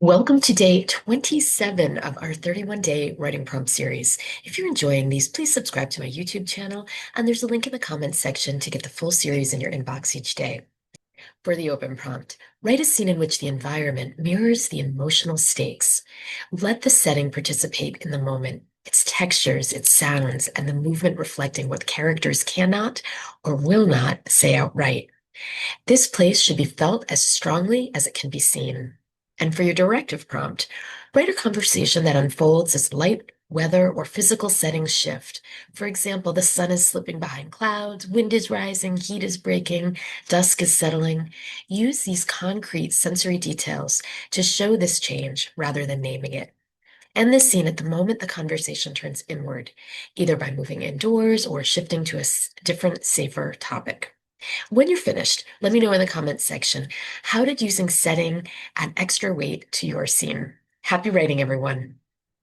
Welcome to day 27 of our 31-day writing prompt series. If you're enjoying these, please subscribe to my YouTube channel, and there's a link in the comments section to get the full series in your inbox each day. For the open prompt, write a scene in which the environment mirrors the emotional stakes. Let the setting participate in the moment, its textures, its sounds, and the movement reflecting what characters cannot or will not say outright. This place should be felt as strongly as it can be seen. And for your directive prompt, write a conversation that unfolds as light, weather, or physical settings shift. For example, the sun is slipping behind clouds, wind is rising, heat is breaking, dusk is settling. Use these concrete sensory details to show this change rather than naming it. End this scene at the moment the conversation turns inward, either by moving indoors or shifting to a different, safer topic. When you're finished, let me know in the comments section, how did using setting add extra weight to your scene? Happy writing, everyone.